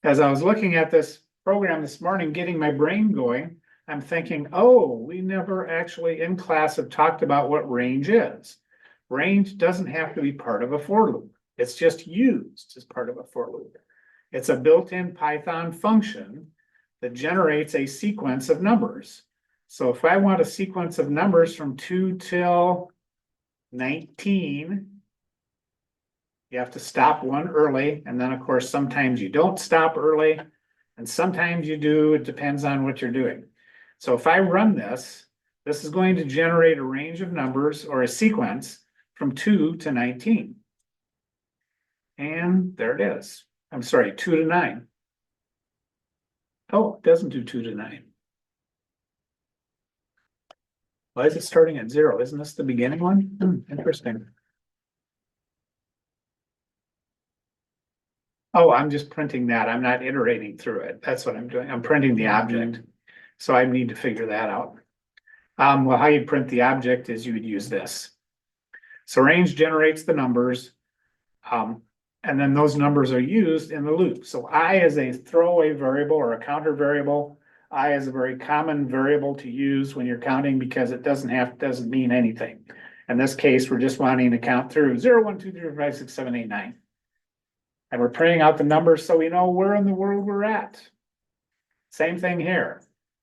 as I was looking at this program this morning, getting my brain going, I'm thinking, oh, we never actually in class have talked about what range is. Range doesn't have to be part of a for loop. It's just used as part of a for loop. It's a built-in Python function that generates a sequence of numbers. So if I want a sequence of numbers from 2 till 19, you have to stop one early, and then of course, sometimes you don't stop early, and sometimes you do, it depends on what you're doing. So if I run this, this is going to generate a range of numbers or a sequence from 2 to 19. And there it is. I'm sorry, 2 to 9. Oh, it doesn't do 2 to 9. Why is it starting at 0? Isn't this the beginning one? Interesting. Oh, I'm just printing that. I'm not iterating through it. That's what I'm doing. I'm printing the object. So I need to figure that out. Well, how you print the object is you would use this. So range generates the numbers. And then those numbers are used in the loop. So I is a throwaway variable or a counter variable. I is a very common variable to use when you're counting because it doesn't mean anything. In this case, we're just wanting to count through 0, 1, 2, 3, 4, 5, 6, 7, 8, 9. And we're printing out the numbers so we know where in the world we're at. Same thing here,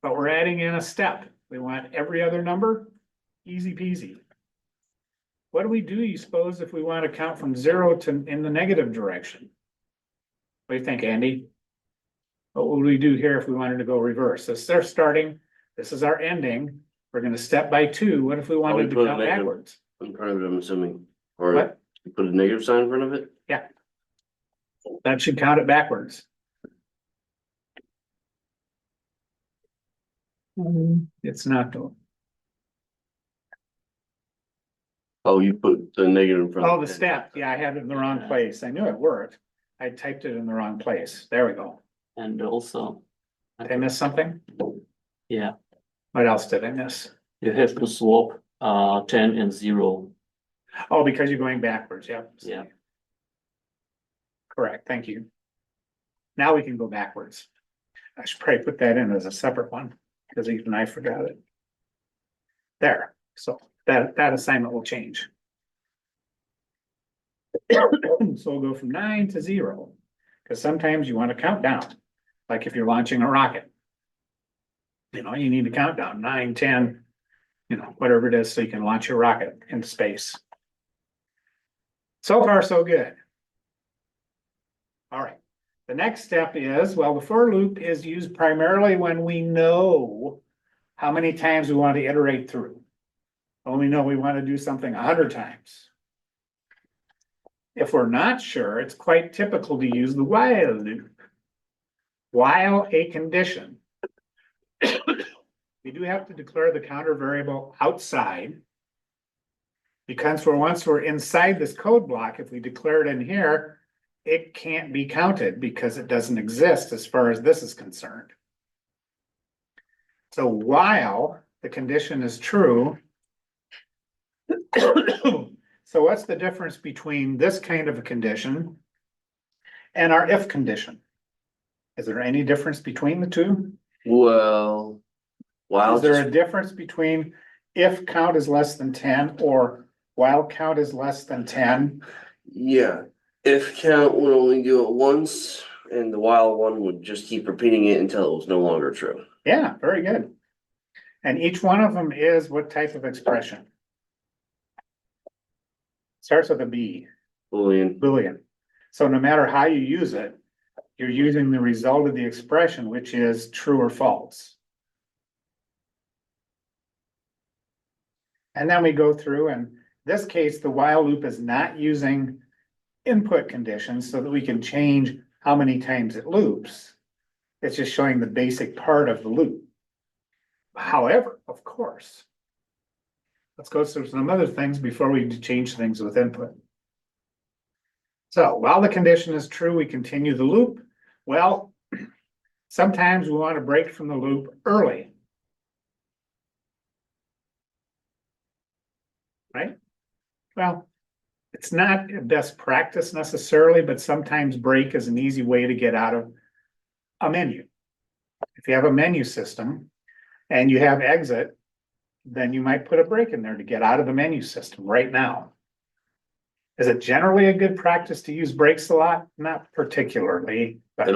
but we're adding in a step. We want every other number, easy peasy. What do we do, you suppose, if we want to count from 0 to in the negative direction? What do you think, Andy? What would we do here if we wanted to go reverse? This is our starting, this is our ending. We're going to step by 2. What if we wanted to count backwards? In front of it, I'm assuming. Or What? you put a negative sign in front of it? Yeah. That should count it backwards. It's not though. Oh, you put the negative in front of Oh, it. the step. Yeah, I had it in the wrong place. I knew it worked. I typed it in the wrong place. There we go. And also, Did I miss something? yeah, What else did I miss? you have to swap 10 and 0. Oh, because you're going backwards. Yep. Yeah. Correct. Thank you. Now we can go backwards. I should probably put that in as a separate one because even I forgot it. There. So that assignment will change. So we'll go from 9 to 0 because sometimes you want to count down, like if you're launching a rocket. You know, you need to count down 9, 10, you know, whatever it is, so you can launch your rocket into space. So far, so good. All right. The next step is, well, the for loop is used primarily when we know how many times we want to iterate through. When we know we want to do something 100 times. If we're not sure, it's quite typical to use the while loop. While a condition. We do have to declare the counter variable outside. Because once we're inside this code block, if we declare it in here, it can't be counted because it doesn't exist as far as this is concerned. So while the condition is true, so what's the difference between this kind of a condition and our if condition? Is there any difference between the two? Well, while Is there a difference between if count is less than 10 or while count is less than 10? yeah, if count would only do it once, and the while one would just keep repeating it until it was no longer true. Yeah, very good. And each one of them is what type of expression? Starts with a B, Boolean. Boolean. So no matter how you use it, you're using the result of the expression, which is true or false. And then we go through, and this case, the while loop is not using input conditions so that we can change how many times it loops. It's just showing the basic part of the loop. However, of course, let's go through some other things before we change things with input. So while the condition is true, we continue the loop. Well, sometimes we want to break from the loop early. Right? Well, it's not best practice necessarily, but sometimes break is an easy way to get out of a menu. If you have a menu system and you have exit, then you might put a break in there to get out of the menu system right now. Is it generally a good practice to use breaks a lot? Not particularly, but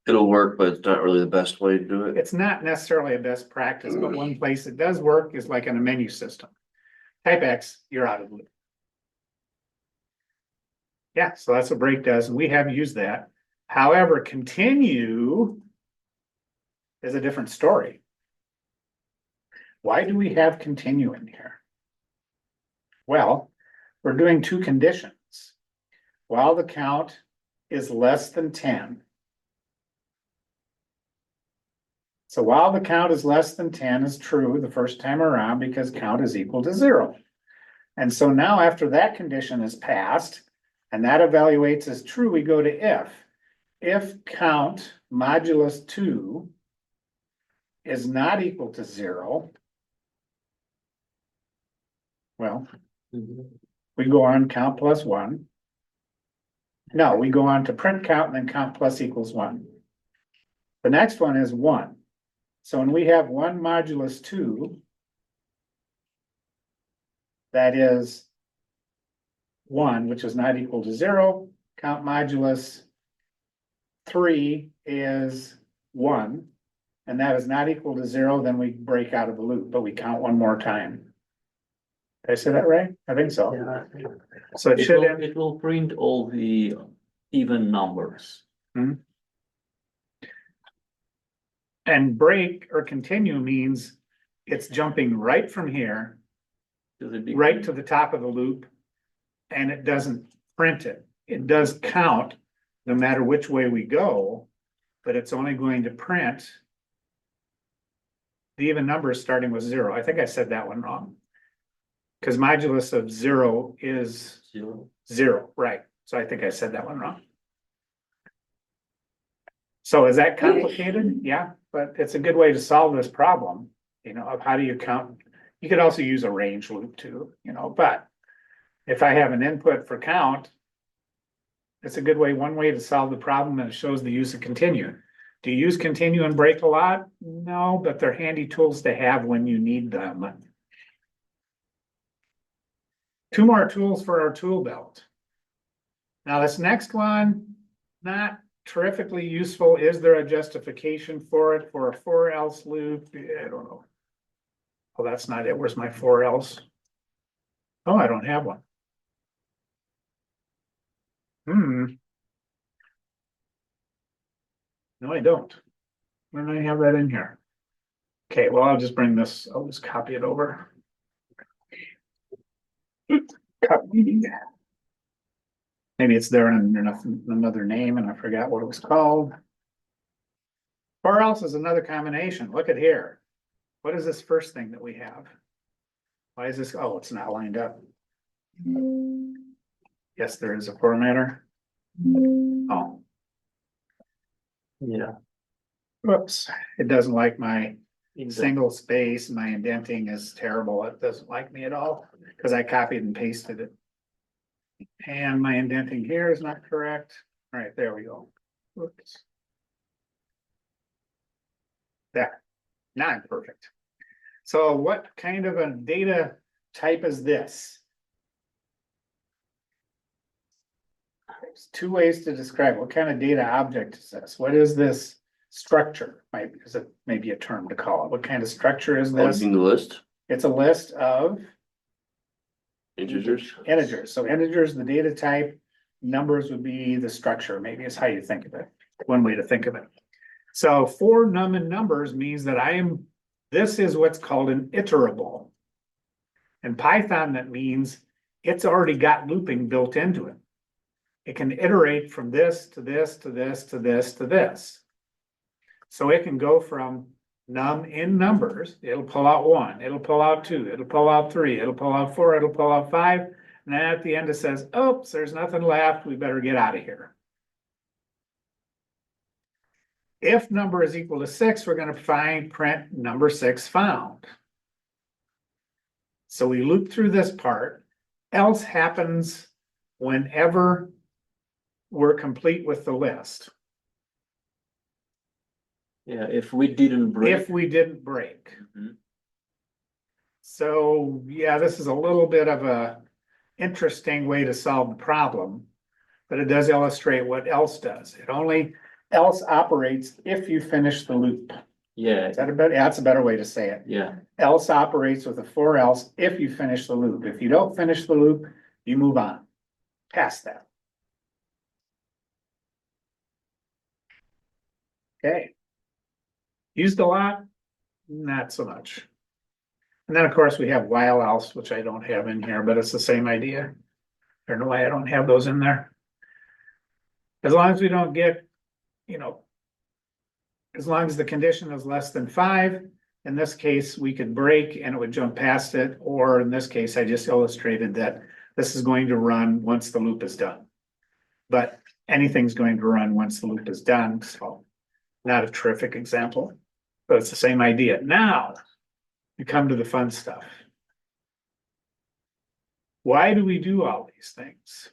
It'll work, but it's not really the best way to do it. it's not necessarily a best practice, but one place it does work is like in a menu system. Type X, you're out of the loop. Yeah, so that's what break does, and we have used that. However, continue is a different story. Why do we have continue in here? Well, we're doing two conditions. While the count is less than 10. So while the count is less than 10 is true the first time around because count is equal to 0. And so now after that condition is passed and that evaluates as true, we go to if. If count modulus 2 is not equal to 0, well, we go on count plus 1. No, we go on to print count and then count plus equals 1. The next one is 1. So when we have 1 modulus 2, that is 1, which is not equal to 0. Count modulus 3 is 1, and that is not equal to 0, then we break out of the loop, but we count one more time. Did I say that right? I think so. Yeah. So it should end. It will print all the even numbers. And break or continue means it's jumping right from here, right to the top of the loop, and it doesn't print it. It does count no matter which way we go, but it's only going to print the even numbers starting with 0. I think I said that one wrong. Because modulus of 0 is 0, right? So I think I said that one wrong. So is that complicated? Yeah, but it's a good way to solve this problem, of how do you count? You could also use a range loop too, but if I have an input for count, it's a good way, one way to solve the problem, and it shows the use of continue. Do you use continue and break a lot? No, but they're handy tools to have when you need them. 2 more tools for our tool belt. Now this next one, not terrifically useful. Is there a justification for it for a for else loop? I don't know. Oh, that's not it. Where's my for else? Oh, I don't have one. No, I don't. Where do I have that in here? Okay, well, I'll just bring this, I'll just copy it over. Copy. Maybe it's there in another name and I forgot what it was called. Or else is another combination. Look at here. What is this first thing that we have? Why is this? Oh, it's not lined up. Yes, there is a formatter. Oh. Yeah. Whoops. It doesn't like my single space. My indenting is terrible. It doesn't like me at all because I copied and pasted it. And my indenting here is not correct. All right, there we go. Whoops. There. Now I'm perfect. So what kind of a data type is this? There's 2 ways to describe what kind of data object is this. What is this structure? Is it maybe a term to call it? What kind of structure is this? In the list, It's a list of integers. So integers, the data type, numbers would be the structure, maybe is how you think of it. One way to think of it. So for num and numbers means that this is what's called an iterable. In Python, that means it's already got looping built into it. It can iterate from this to this to this to this to this. So it can go from num in numbers, it'll pull out 1, it'll pull out 2, it'll pull out 3, it'll pull out 4, it'll pull out 5, and then at the end it says, oops, there's nothing left, we better get out of here. If number is equal to 6, we're going to print number 6 found. So we loop through this part, else happens whenever we're complete with the list. Yeah, if we didn't break. if we didn't break. Mhm. So, yeah, this is a little bit of a interesting way to solve the problem. But it does illustrate what else does. It only else operates if you finish the loop. Yeah, Is that a better, yeah, that's a better way to say it. yeah, Else operates with a for else if you finish the loop. If you don't finish the loop, you move on past that. Okay. Used a lot, not so much. And then, of course, we have while else, which I don't have in here, but it's the same idea. I don't know why I don't have those in there. As long as we don't get, you know, as long as the condition is less than 5, in this case, we could break and it would jump past it, or in this case, I just illustrated that this is going to run once the loop is done. But anything's going to run once the loop is done, so not a terrific example, but it's the same idea. Now, we come to the fun stuff. Why do we do all these things?